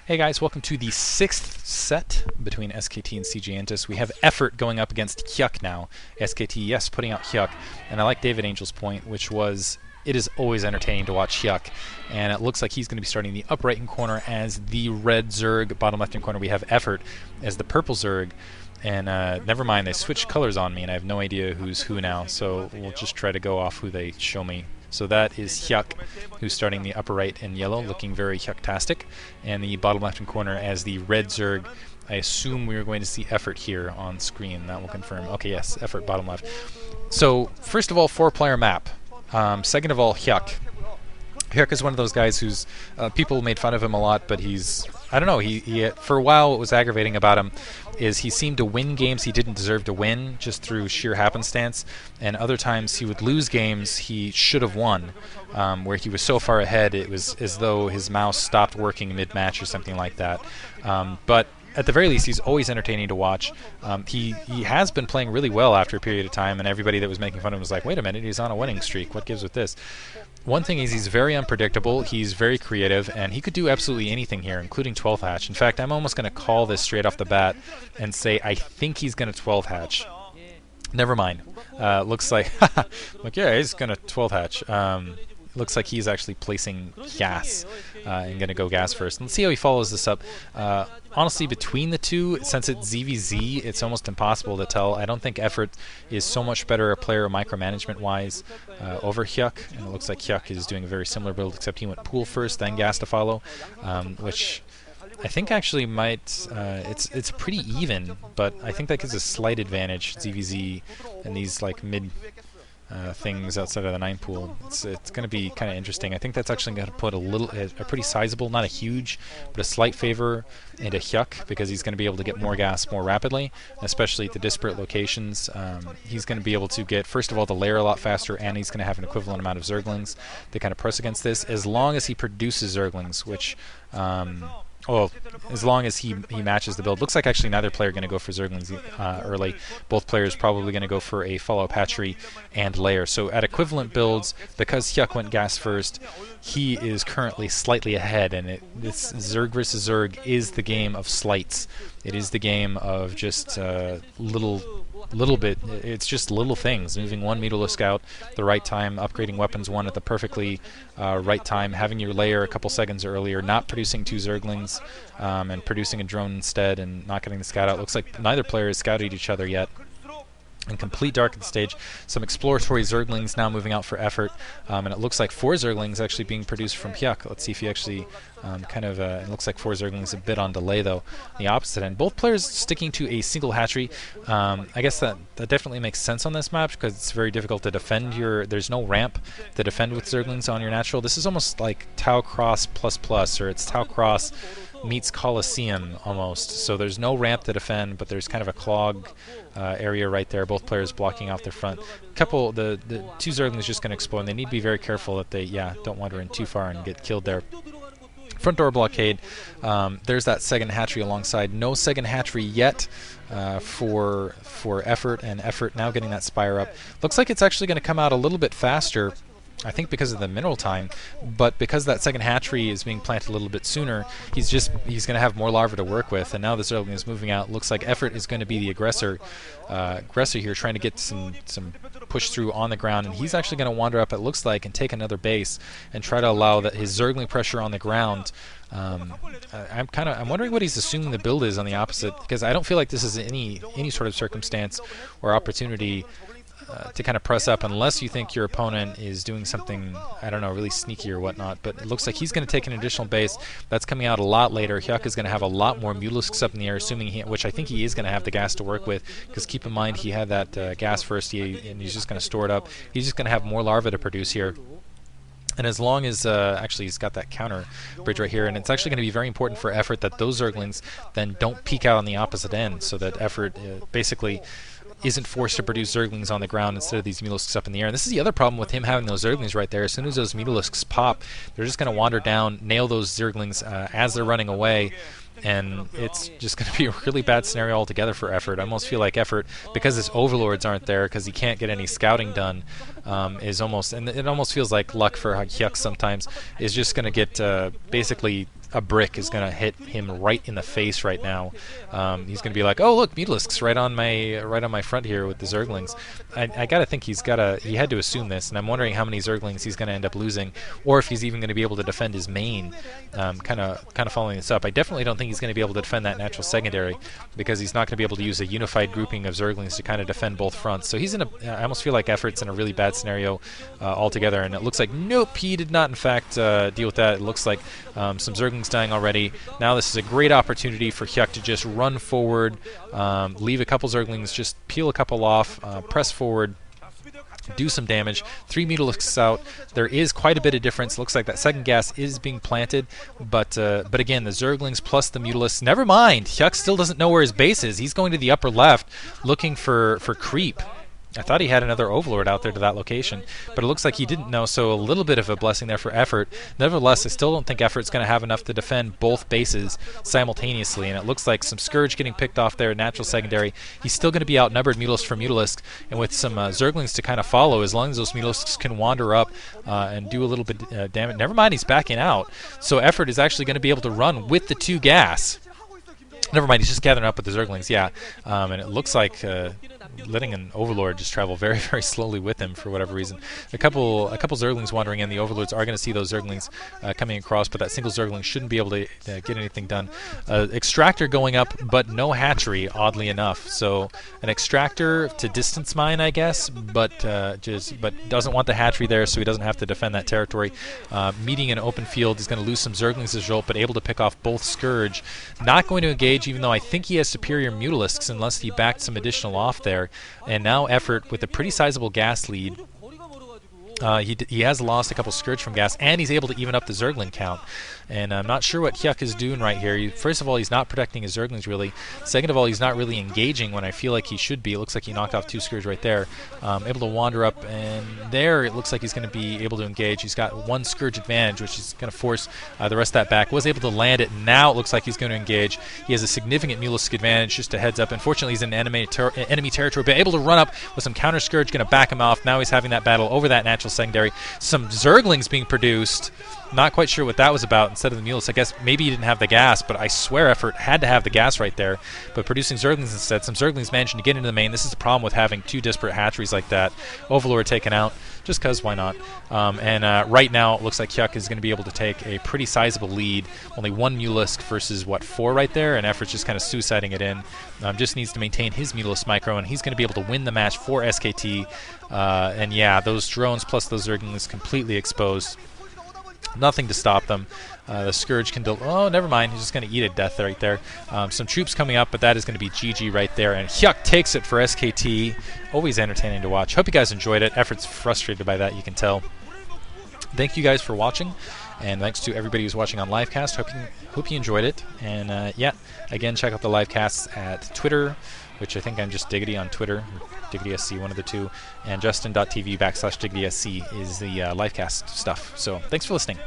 Hey guys, welcome to the 6th set between SKT and CGantis. We have Effort going up against Hyuk now. SKT, yes, putting out Hyuk. And I like David Angel's point, which was, it is always entertaining to watch Hyuk. And it looks like he's going to be starting the up right-hand corner as the red zerg. Bottom left-hand corner we have Effort as the purple zerg. And never mind, they switched colors on me, and I have no idea who's who now. So we'll just try to go off who they show me. So that is Hyuk, who's starting the upper right in yellow, looking very Hyuk-tastic. And the bottom left-hand corner as the red zerg. I assume we are going to see Effort here on screen. That will confirm. Okay, yes, Effort, bottom left. So, first of all, 4-player map. Second of all, Hyuk. Hyuk is one of those guys who's people made fun of him a lot, but he's, I don't know, he for a while what was aggravating about him is he seemed to win games he didn't deserve to win just through sheer happenstance, and other times he would lose games he should have won, where he was so far ahead it was as though his mouse stopped working mid-match or something like that. But at the very least, he's always entertaining to watch. He has been playing really well after a period of time, and everybody that was making fun of him was like, wait a minute, he's on a winning streak. What gives with this? One thing is he's very unpredictable, he's very creative, and he could do absolutely anything here, including 12th hatch. In fact, I'm almost going to call this straight off the bat and say I think he's going to 12th hatch. Never mind. Looks like, like, yeah, he's going to 12th hatch. Looks like he's actually placing gas and going to go gas first. Let's see how he follows this up. Honestly, between the two, since it's ZVZ, it's almost impossible to tell. I don't think Effort is so much better a player micromanagement-wise over Hyuk, and it looks like Hyuk is doing a very similar build, except he went pool first, then gas to follow, which I think actually might, it's pretty even, but I think that gives a slight advantage, ZVZ, and these like mid things outside of the 9 pool. It's going to be kind of interesting. I think that's actually going to put a pretty sizable, not a huge, but a slight favor into Hyuk, because he's going to be able to get more gas more rapidly, especially at the disparate locations. He's going to be able to get, first of all, the layer a lot faster, and he's going to have an equivalent amount of zerglings to kind of press against this, as long as he produces zerglings, which as long as he matches the build. Looks like actually neither player going to go for zerglings early. Both players probably going to go for a follow-up hatchery and layer. So at equivalent builds, because Hyuk went gas first, he is currently slightly ahead, and this zerg versus zerg is the game of slights. It is the game of just little bit, it's just little things, moving one Meteorless Scout the right time, upgrading weapons one at the perfectly right time, having your layer a couple seconds earlier, not producing 2 zerglings, and producing a drone instead, and not getting the scout out. Looks like neither player has scouted each other yet. In complete dark of the stage, some exploratory zerglings now moving out for Effort, and it looks like 4 zerglings actually being produced from Hyuk. Let's see if he actually it looks like 4 zerglings a bit on delay though. The opposite end, both players sticking to a single hatchery. I guess that definitely makes sense on this map, because it's very difficult to defend there's no ramp to defend with zerglings on your natural. This is almost like Tau Cross plus, or it's Tau Cross meets Coliseum almost. So there's no ramp to defend, but there's kind of a clog area right there. Both players blocking off their front. The 2 zerglings just going to explode, and they need to be very careful that they don't wander in too far and get killed there. Front door blockade. There's that second hatchery alongside. No second hatchery yet for Effort, and Effort now getting that spire up. Looks like it's actually going to come out a little bit faster, I think because of the mineral time, but because that second hatchery is being planted a little bit sooner, he's going to have more larvae to work with, and now the zergling is moving out. Looks like Effort is going to be the aggressor here, trying to get some push through on the ground, and he's actually going to wander up, it looks like, and take another base and try to allow his zergling pressure on the ground. I'm wondering what he's assuming the build is on the opposite, because I don't feel like this is any sort of circumstance or opportunity to kind of press up, unless you think your opponent is doing something, I don't know, really sneaky or whatnot. But it looks like he's going to take an additional base. That's coming out a lot later. Hyuk is going to have a lot more Mutalisks up in the air, which I think he is going to have the gas to work with, because keep in mind he had that gas first, and he's just going to store it up. He's just going to have more larvae to produce here. And as long as, actually he's got that counter bridge right here, and it's actually going to be very important for Effort that those zerglings then don't peek out on the opposite end, so that Effort basically isn't forced to produce zerglings on the ground instead of these Mutalisks up in the air. And this is the other problem with him having those zerglings right there. As soon as those Mutalisks pop, they're just going to wander down, nail those zerglings as they're running away, and it's just going to be a really bad scenario altogether for Effort. I almost feel like Effort, because his overlords aren't there, because he can't get any scouting done, is almost, and it almost feels like luck for Hyuk sometimes, is just going to get basically a brick is going to hit him right in the face right now. He's going to be like, oh look, Mutalisks right on my front here with the Zerglings. I gotta think he had to assume this, and I'm wondering how many Zerglings he's going to end up losing, or if he's even going to be able to defend his main. Kind of following this up, I definitely don't think he's going to be able to defend that natural secondary, because he's not going to be able to use a unified grouping of Zerglings to kind of defend both fronts. So he's in a, I almost feel like Effort's in a really bad scenario altogether, and it looks like nope, he did not in fact deal with that. It looks like some Zerglings dying already. Now this is a great opportunity for Hyuk to just run forward, leave a couple Zerglings, just peel a couple off, press forward, do some damage. 3 Mutalisks out. There is quite a bit of difference. Looks like that second gas is being planted, but again, the Zerglings plus the Mutalisks. Never mind. Hyuk still doesn't know where his base is. He's going to the upper left, looking for creep. I thought he had another Overlord out there to that location, but it looks like he didn't know, so a little bit of a blessing there for Effort. Nevertheless, I still don't think Effort's going to have enough to defend both bases simultaneously, and it looks like some Scourge getting picked off there, natural secondary. He's still going to be outnumbered Mutalisk for Mutalisk, and with some Zerglings to kind of follow, as long as those Mutalisks can wander up and do a little bit damage. Never mind, he's backing out, so Effort is actually going to be able to run with the 2 gas. Never mind, he's just gathering up with the Zerglings, yeah. And it looks like letting an Overlord just travel very, very slowly with him for whatever reason. A couple Zerglings wandering in. The Overlords are going to see those Zerglings coming across, but that single Zergling shouldn't be able to get anything done. Extractor going up, but no hatchery, oddly enough. So an Extractor to distance mine, I guess, but doesn't want the hatchery there, so he doesn't have to defend that territory. Meeting an open field, he's going to lose some Zerglings as a result, but able to pick off both Scourge. Not going to engage, even though I think he has superior Mutalisks, unless he backed some additional off there. And now Effort with a pretty sizable gas lead. He has lost a couple Scourge from gas, and he's able to even up the Zergling count. And I'm not sure what Hyuk is doing right here. First of all, he's not protecting his Zerglings really. Second of all, he's not really engaging when I feel like he should be. It looks like he knocked off 2 Scourge right there. Able to wander up, and there it looks like he's going to be able to engage. He's got 1 Scourge advantage, which is going to force the rest of that back. Was able to land it. Now it looks like he's going to engage. He has a significant Mutalisk advantage, just a heads up. Unfortunately, he's in enemy territory, but able to run up with some counter Scourge, going to back him off. Now he's having that battle over that natural secondary. Some Zerglings being produced. Not quite sure what that was about instead of the Mules. I guess maybe he didn't have the gas, but I swear Effort had to have the gas right there. But producing Zerglings instead. Some Zerglings managing to get into the main. This is the problem with having 2 disparate hatcheries like that. Overlord taken out, just because, why not? Right now, it looks like Hyuk is going to be able to take a pretty sizable lead. Only 1 Mutalisk versus, what, 4 right there? And Effort's just kind of suiciding it in. Just needs to maintain his Mutalisk micro, and he's going to be able to win the match for SKT. And yeah, those drones plus those Zerglings completely exposed. Nothing to stop them. The Scourge can oh, never mind. He's just going to eat a death right there. Some troops coming up, but that is going to be GG right there. And Hyuk takes it for SKT. Always entertaining to watch. Hope you guys enjoyed it. Effort's frustrated by that, you can tell. Thank you guys for watching. And thanks to everybody who's watching on Livecast. Hope you enjoyed it. And yeah, again, check out the Livecasts at Twitter, which I think I'm just Diggity on Twitter. DiggitySC, one of the two. And Justin.tv/DiggitySC is the Livecast stuff. So thanks for listening.